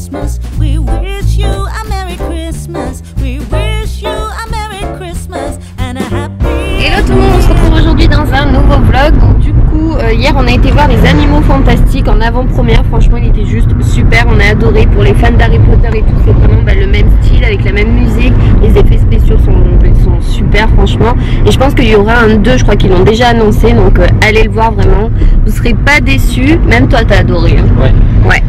Christmas. We wish you a Merry Christmas. We wish you a Merry Christmas and a happy. Hello tout le monde, on se retrouve aujourd'hui dans un nouveau vlog. Donc du coup, hier on a été voir les Animaux Fantastiques en avant-première. Franchement, il était juste super, on a adoré. Pour les fans d'Harry Potter et tout, c'est vraiment le même style avec la même musique. Les effets spéciaux sont super franchement. Et je pense qu'il y aura un 2, je crois qu'ils l'ont déjà annoncé. Donc allez le voir vraiment, vous serez pas déçus. Même toi t'as adoré hein. Ouais.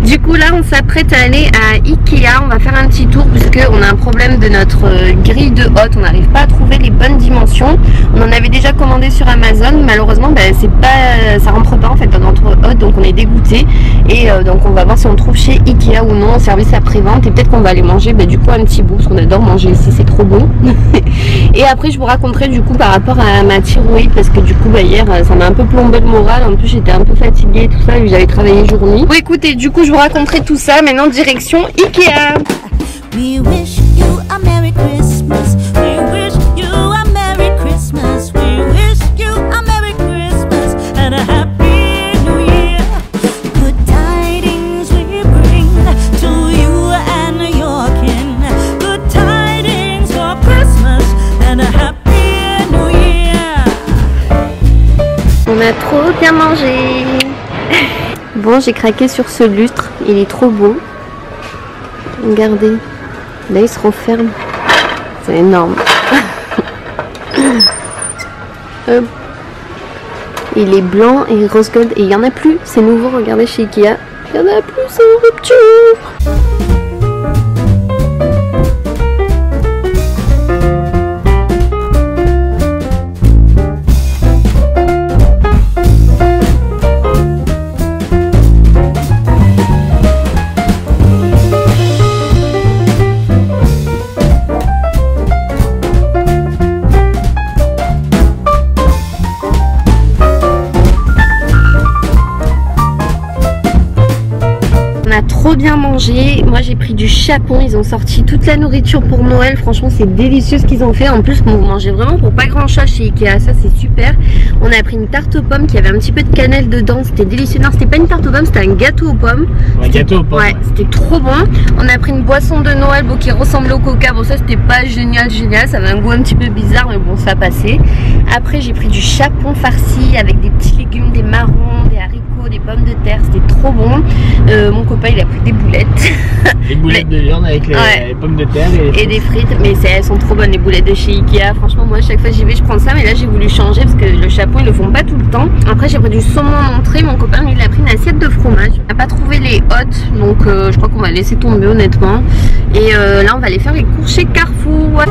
Du coup là on s'apprête à aller à Ikea. On va faire un petit tour puisque on a un problème de notre grille de hôte. On n'arrive pas à trouver les bonnes dimensions. On en avait déjà commandé sur Amazon. Malheureusement c'est pas, ça rentre pas en fait dans notre hôte, donc on est dégoûté. Et donc on va voir si on trouve chez Ikea ou non en service après-vente. Et peut-être qu'on va aller manger du coup un petit bout parce qu'on adore manger ici, c'est trop bon. Et après je vous raconterai du coup par rapport à ma thyroïde parce que du coup hier ça m'a un peu plombé le moral. En plus j'étais un peu fatiguée et tout ça, j'avais travaillé jour nuit. Bon écoutez, du coup je vous raconterai tout ça. Maintenant direction Ikea. We wish you a Merry Christmas. We wish you a Merry Christmas. We wish you a Merry Christmas and a Happy New Year. Good tidings we bring to you and your kin. Good tidings for Christmas and a Happy New Year. On a trop bien mangé. Bon, j'ai craqué sur ce lustre, il est trop beau. Regardez, là il se referme. C'est énorme. Hop. Il est blanc et rose gold et il n'y en a plus, c'est nouveau, regardez chez Ikea. Il n'y en a plus, c'est une rupture. On a trop bien mangé. Moi j'ai pris du chapon, ils ont sorti toute la nourriture pour Noël. Franchement c'est délicieux ce qu'ils ont fait. En plus vous mangez vraiment pour pas grand chose chez Ikea, ça c'est super. On a pris une tarte aux pommes qui avait un petit peu de cannelle dedans, c'était délicieux. Non c'était pas une tarte aux pommes, c'était un gâteau aux pommes. Un gâteau aux pommes. Ouais, c'était trop bon. On a pris une boisson de Noël qui ressemblait au coca. Bon ça c'était pas génial, ça avait un goût un petit peu bizarre mais bon ça passait. Après j'ai pris du chapon farci avec des petits légumes, des marrons, des haricots, des pommes de terre, c'était trop bon. Mon copain il a pris des boulettes. Des boulettes de viande avec les pommes de terre et des frites, mais elles sont trop bonnes les boulettes de chez Ikea. Franchement moi chaque fois j'y vais je prends ça, mais là j'ai voulu changer parce que le chapon ils le font pas tout le temps. Après j'ai pris du saumon en entrée, mon copain lui il a pris une assiette de fromage. On n'a pas trouvé les hôtes donc je crois qu'on va laisser tomber honnêtement. Et là on va aller faire les courses chez Carrefour.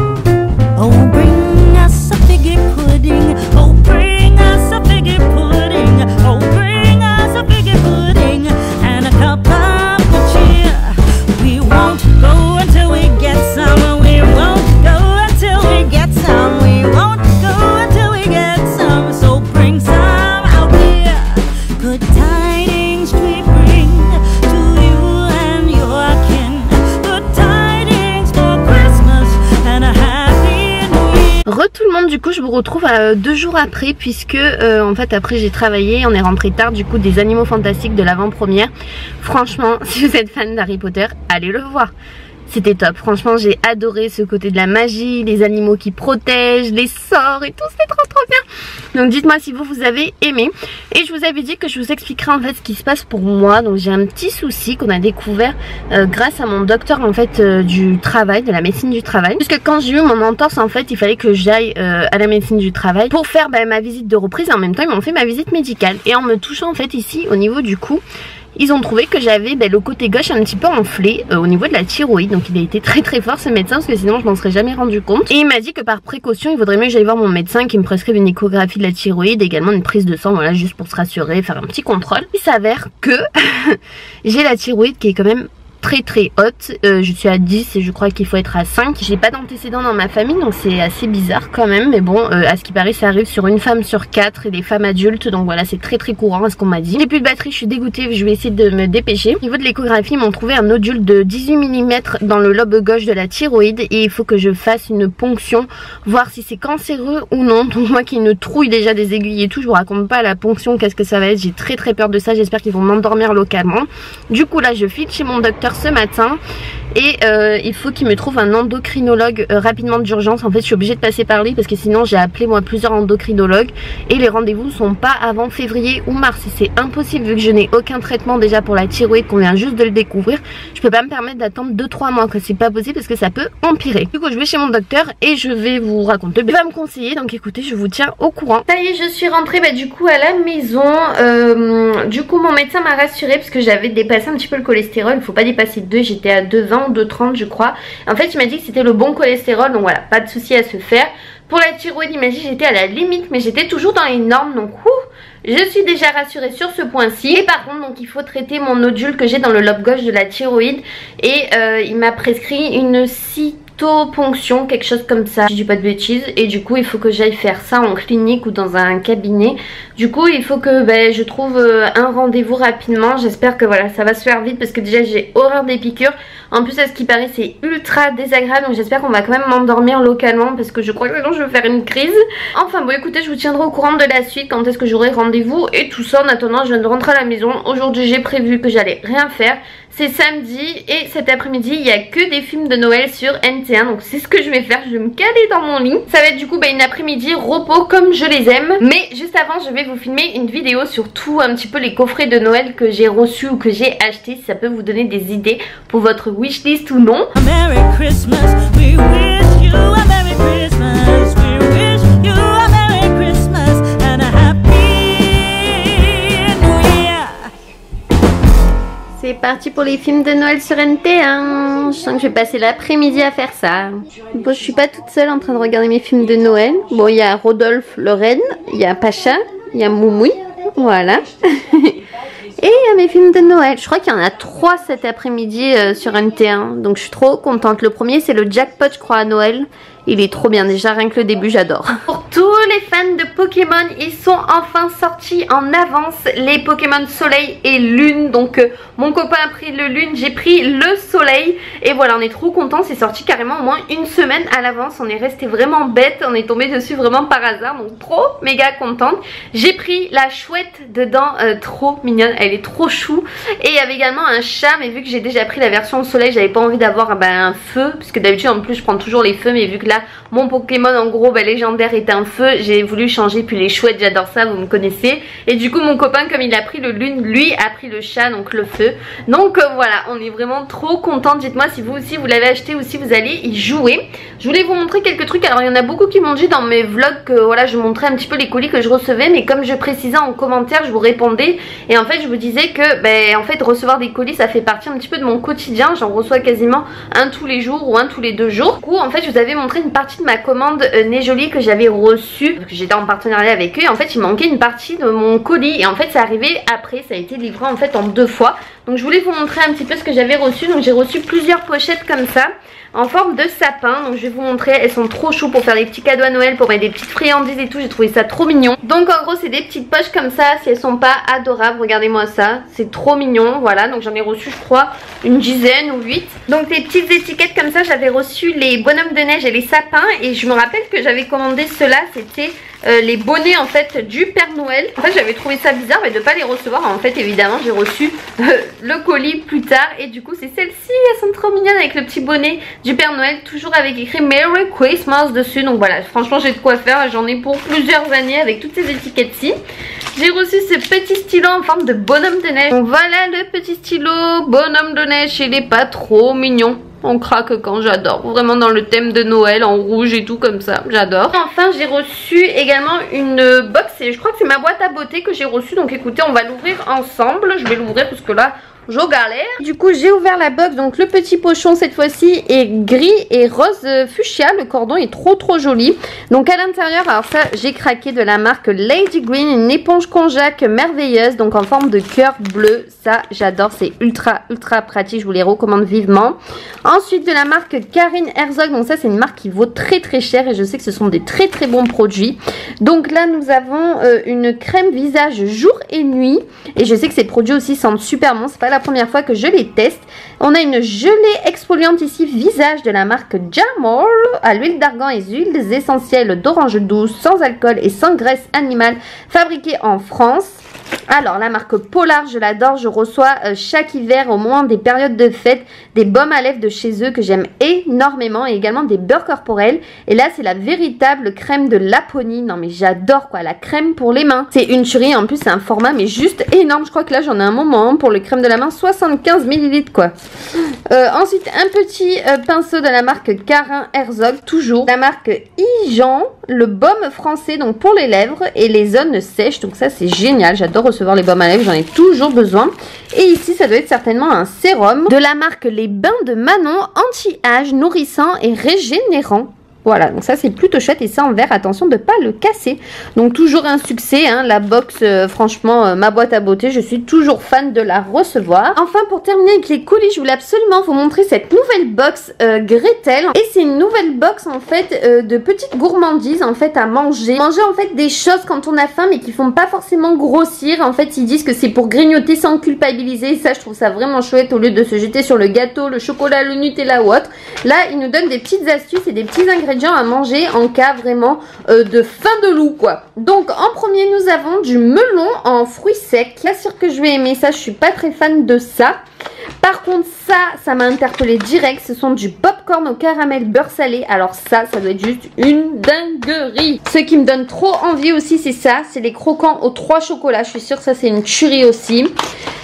Oh bring us a figgy pudding. Oh bring us a figgy pudding. Oh bring us a figgy pudding and a cup of good cheer. We won't go until we get some. We won't go until we get some. We won't go until we get some. So bring some out here. Good tidings we bring to you and your kin. Good tidings for Christmas and a happy New Year. Tout le monde, du coup je vous retrouve 2 jours après puisque en fait après j'ai travaillé, on est rentré tard du coup des Animaux Fantastiques de l'avant-première. Franchement si vous êtes fan d'Harry Potter, allez le voir. C'était top, franchement j'ai adoré ce côté de la magie, les animaux qui protègent, les sorts et tout, c'était trop bien. Donc dites-moi si vous avez aimé. Et je vous avais dit que je vous expliquerai en fait ce qui se passe pour moi. Donc j'ai un petit souci qu'on a découvert grâce à mon docteur en fait du travail, de la médecine du travail. Puisque quand j'ai eu mon entorse en fait il fallait que j'aille à la médecine du travail pour faire ma visite de reprise et en même temps ils m'ont fait ma visite médicale. Et en me touchant en fait ici au niveau du cou, ils ont trouvé que j'avais le côté gauche un petit peu enflé au niveau de la thyroïde. Donc il a été très fort ce médecin parce que sinon je m'en serais jamais rendu compte. Et il m'a dit que par précaution il vaudrait mieux que j'aille voir mon médecin qui me prescrive une échographie de la thyroïde, également une prise de sang, voilà juste pour se rassurer, faire un petit contrôle. Il s'avère que j'ai la thyroïde qui est quand même très très haute. Je suis à 10 et je crois qu'il faut être à 5. J'ai pas d'antécédents dans ma famille donc c'est assez bizarre quand même. Mais bon, à ce qui paraît ça arrive sur une femme sur 4 et des femmes adultes. Donc voilà, c'est très très courant à ce qu'on m'a dit. J'ai plus de batterie, je suis dégoûtée, je vais essayer de me dépêcher. Au niveau de l'échographie, ils m'ont trouvé un nodule de 18 mm dans le lobe gauche de la thyroïde. Et il faut que je fasse une ponction, voir si c'est cancéreux ou non. Donc moi qui ne trouille déjà des aiguilles et tout, je vous raconte pas la ponction, qu'est-ce que ça va être. J'ai très très peur de ça, j'espère qu'ils vont m'endormir localement. Du coup là je file chez mon docteur ce matin et il faut qu'il me trouve un endocrinologue rapidement d'urgence. En fait je suis obligée de passer par lui parce que sinon j'ai appelé moi plusieurs endocrinologues et les rendez-vous sont pas avant février ou mars et c'est impossible vu que je n'ai aucun traitement déjà pour la thyroïde, qu'on vient juste de le découvrir. Je peux pas me permettre d'attendre 2-3 mois, c'est pas possible parce que ça peut empirer. Du coup je vais chez mon docteur et je vais vous raconter, il va me conseiller, donc écoutez, je vous tiens au courant. Ça y est, je suis rentrée du coup à la maison. Du coup mon médecin m'a rassurée parce que j'avais dépassé un petit peu le cholestérol. Il faut pas dépasser 2, j'étais à 2,20 ou 2,30 je crois. En fait il m'a dit que c'était le bon cholestérol, donc voilà, pas de souci à se faire. Pour la thyroïde, il m'a dit que j'étais à la limite, mais j'étais toujours dans les normes, donc je suis déjà rassurée sur ce point-ci. Et par contre, donc il faut traiter mon nodule que j'ai dans le lobe gauche de la thyroïde. Et il m'a prescrit une cytoponction, quelque chose comme ça, je dis pas de bêtises. Et du coup il faut que j'aille faire ça en clinique ou dans un cabinet. Du coup il faut que je trouve un rendez-vous rapidement. J'espère que voilà, ça va se faire vite parce que déjà j'ai horreur des piqûres. En plus à ce qui paraît c'est ultra désagréable, donc j'espère qu'on va quand même m'endormir localement parce que je crois que sinon je vais faire une crise. Enfin bon écoutez, je vous tiendrai au courant de la suite, quand est-ce que j'aurai rendez-vous et tout ça. En attendant je viens de rentrer à la maison. Aujourd'hui j'ai prévu que j'allais rien faire. C'est samedi et cet après-midi il n'y a que des films de Noël sur NT1, donc c'est ce que je vais faire, je vais me caler dans mon lit. Ça va être du coup une après-midi repos comme je les aime. Mais juste avant je vais vous filmer une vidéo sur tout un petit peu les coffrets de Noël que j'ai reçus ou que j'ai achetés, si ça peut vous donner des idées pour votre wishlist ou non. Merry Christmas, we wish you a Merry Christmas, we wish you a Merry Christmas and a Happy New Year. C'est parti pour les films de Noël sur NT1. Je sens que je vais passer l'après-midi à faire ça. Bon, je suis pas toute seule en train de regarder mes films de Noël. Bon, il y a Rodolphe le Renne, il y a Pacha, il y a Moumoui, voilà. Et il y a mes films de Noël. Je crois qu'il y en a 3 cet après-midi sur NT1. Donc je suis trop contente. Le premier c'est le jackpot je crois à Noël. Il est trop bien, déjà rien que le début j'adore. Pour tous les fans de Pokémon, ils sont enfin sortis en avance, les Pokémon Soleil et Lune. Donc mon copain a pris le Lune, j'ai pris le Soleil. Et voilà, on est trop contents, c'est sorti carrément au moins une semaine à l'avance. On est resté vraiment bête, on est tombé dessus vraiment par hasard. Donc trop méga contente. J'ai pris la chouette dedans, trop mignonne, elle est trop chou. Et il y avait également un chat, mais vu que j'ai déjà pris la version Soleil, j'avais pas envie d'avoir un feu. Parce que d'habitude en plus je prends toujours les feux, mais vu que là mon Pokémon en gros légendaire est un feu, j'ai voulu changer. Puis les chouettes j'adore ça, vous me connaissez. Et du coup mon copain comme il a pris le Lune, lui a pris le chat, donc le feu. Donc voilà, on est vraiment trop contents. Dites-moi si vous aussi vous l'avez acheté ou si vous allez y jouer. Je voulais vous montrer quelques trucs. Alors il y en a beaucoup qui m'ont dit dans mes vlogs que voilà, je montrais un petit peu les colis que je recevais, mais comme je précisais en commentaire, je vous répondais. Et en fait je vous disais que en fait recevoir des colis ça fait partie un petit peu de mon quotidien. J'en reçois quasiment un tous les jours ou un tous les 2 jours. Du coup en fait je vous avais montré une partie de ma commande Nejoli que j'avais reçue, parce que j'étais en partenariat avec eux. Et en fait il manquait une partie de mon colis et en fait ça arrivait après, ça a été livré en fait en 2 fois. Donc je voulais vous montrer un petit peu ce que j'avais reçu. Donc j'ai reçu plusieurs pochettes comme ça en forme de sapin. Donc je vais vous montrer, elles sont trop chou pour faire des petits cadeaux à Noël, pour mettre des petites friandises et tout. J'ai trouvé ça trop mignon. Donc en gros c'est des petites poches comme ça. Si elles sont pas adorables, regardez-moi ça, c'est trop mignon. Voilà, donc j'en ai reçu je crois une dizaine ou 8. Donc des petites étiquettes comme ça. J'avais reçu les bonhommes de neige et les sapins. Et je me rappelle que j'avais commandé ceux-là, c'était les bonnets en fait du Père Noël. En fait j'avais trouvé ça bizarre mais de pas les recevoir. En fait évidemment j'ai reçu le colis plus tard. Et du coup c'est celle-ci, elles sont trop mignonnes avec le petit bonnet du Père Noël, toujours avec écrit Merry Christmas dessus. Donc voilà, franchement j'ai de quoi faire, j'en ai pour plusieurs années avec toutes ces étiquettes-ci. J'ai reçu ce petit stylo en forme de bonhomme de neige. Donc voilà le petit stylo bonhomme de neige, il est pas trop mignon. On craque quand, j'adore, vraiment dans le thème de Noël en rouge et tout comme ça, j'adore. Enfin j'ai reçu également une box et je crois que c'est ma boîte à beauté que j'ai reçue. Donc écoutez, on va l'ouvrir ensemble. Je vais l'ouvrir parce que là je galère. Du coup j'ai ouvert la box, donc le petit pochon cette fois-ci est gris et rose fuchsia, le cordon est trop joli. Donc à l'intérieur, alors ça j'ai craqué, de la marque Lady Green, une éponge konjac merveilleuse, donc en forme de cœur bleu, ça j'adore, c'est ultra pratique, je vous les recommande vivement. Ensuite de la marque Karine Herzog, donc ça c'est une marque qui vaut très cher et je sais que ce sont des très bons produits. Donc là nous avons une crème visage jour et nuit et je sais que ces produits aussi sentent super bon, c'est pas la première fois que je les teste. On a une gelée exfoliante ici visage de la marque Jamol à l'huile d'argan et huiles essentielles d'orange douce, sans alcool et sans graisse animale, fabriquée en France. Alors la marque Polar, je l'adore, je reçois chaque hiver au moment des périodes de fête des baumes à lèvres de chez eux que j'aime énormément et également des beurres corporels. Et là c'est la véritable crème de Laponie, non mais j'adore quoi, la crème pour les mains. C'est une tuerie, en plus c'est un format mais juste énorme, je crois que là j'en ai un moment pour les crèmes de la main, 75 ml quoi. Ensuite un petit pinceau de la marque Karin Herzog, toujours la marque Ijan, le baume français donc pour les lèvres et les zones sèches, donc ça c'est génial, j'adore recevoir les baumes à lèvres, j'en ai toujours besoin. Et ici ça doit être certainement un sérum de la marque Les Bains de Manon, anti-âge, nourrissant et régénérant. Voilà, donc ça c'est plutôt chouette et ça en verre, attention de ne pas le casser. Donc toujours un succès, hein, la box, franchement, ma boîte à beauté, je suis toujours fan de la recevoir. Enfin pour terminer avec les colis, je voulais absolument vous montrer cette nouvelle box Gretel. Et c'est une nouvelle box en fait de petites gourmandises en fait à manger. Manger en fait des choses quand on a faim mais qui font pas forcément grossir. En fait ils disent que c'est pour grignoter sans culpabiliser. Et ça je trouve ça vraiment chouette au lieu de se jeter sur le gâteau, le chocolat, le Nutella ou autre. Là ils nous donnent des petites astuces et des petits ingrédients à manger en cas vraiment de faim de loup quoi. Donc en premier nous avons du melon en fruits secs. Bien sûr que je vais aimer ça, je suis pas très fan de ça. Par contre ça m'a interpellé direct, ce sont du popcorn au caramel beurre salé. Alors ça doit être juste une dinguerie. Ce qui me donne trop envie aussi c'est ça, c'est les croquants aux 3 chocolats. Je suis sûre que ça c'est une tuerie aussi.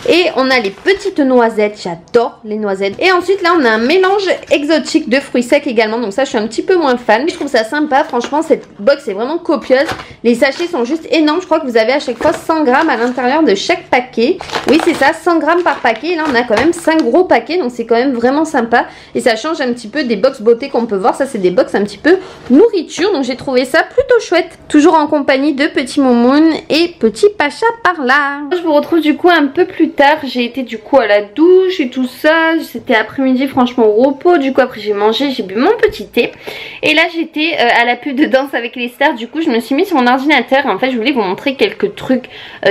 Et on a les petites noisettes, j'adore les noisettes. Et ensuite là on a un mélange exotique de fruits secs également, donc ça je suis un petit peu moins fan. Je trouve ça sympa, franchement cette box est vraiment copieuse. Les sachets sont juste énormes, je crois que vous avez à chaque fois 100 grammes à l'intérieur de chaque paquet. Oui c'est ça, 100 grammes par paquet. Et là on a quand même 5 gros paquets, donc c'est quand même vraiment sympa. Et ça change un petit peu des box beauté qu'on peut voir, ça c'est des box un petit peu nourriture. Donc j'ai trouvé ça plutôt chouette. Toujours en compagnie de petit Momoun et petit Pacha par là. Je vous retrouve du coup un peu plus tard, j'ai été du coup à la douche et tout ça, c'était après-midi franchement au repos, du coup après j'ai mangé, j'ai bu mon petit thé et là j'étais à la pub de Danse avec les stars, du coup je me suis mis sur mon ordinateur et en fait je voulais vous montrer quelques trucs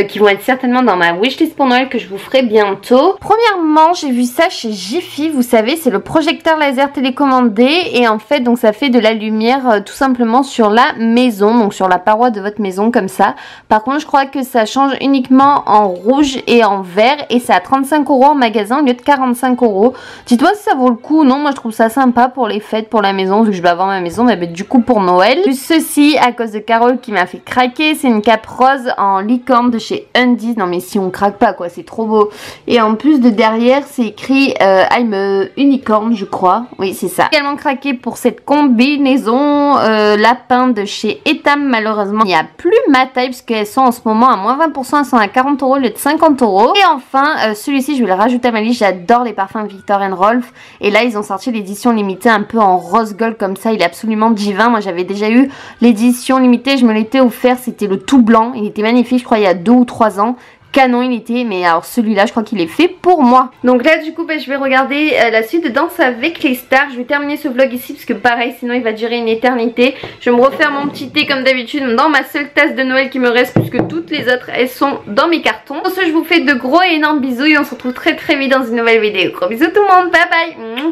qui vont être certainement dans ma wishlist pour Noël que je vous ferai bientôt. Premièrement j'ai vu ça chez Jiffy, vous savez c'est le projecteur laser télécommandé et en fait donc ça fait de la lumière tout simplement sur la maison, donc sur la paroi de votre maison comme ça. Par contre je crois que ça change uniquement en rouge et en vert et c'est à 35 € en magasin au lieu de 45 €. Dites-moi si ça vaut le coup. Non, moi je trouve ça sympa pour les fêtes, pour la maison, vu que je vais avoir ma maison, mais du coup pour Noël. Plus ceci à cause de Carole qui m'a fait craquer, c'est une cape rose en licorne de chez Undies. Non mais si on craque pas quoi, c'est trop beau. Et en plus de derrière c'est écrit I'm a unicorn je crois. Oui c'est ça. Également craqué pour cette combinaison lapin de chez Etam. Malheureusement il n'y a plus ma taille parce qu'elles sont en ce moment à moins 20%, elles sont à 40 € au lieu de 50 €. Et enfin celui-ci je vais le rajouter à ma liste, j'adore les parfums Viktor & Rolf et là ils ont sorti l'édition limitée un peu en rose gold comme ça, il est absolument divin. Moi j'avais déjà eu l'édition limitée, je me l'étais offert, c'était le tout blanc, il était magnifique, je crois il y a 2 ou 3 ans. Canon il était, mais alors celui-là je crois qu'il est fait pour moi. Donc là du coup je vais regarder la suite de Danse avec les stars. Je vais terminer ce vlog ici parce que pareil sinon il va durer une éternité. Je vais me refaire mon petit thé comme d'habitude dans ma seule tasse de Noël qui me reste puisque toutes les autres elles sont dans mes cartons. Pour ce je vous fais de gros et énormes bisous et on se retrouve très vite dans une nouvelle vidéo. Gros bisous tout le monde, bye bye.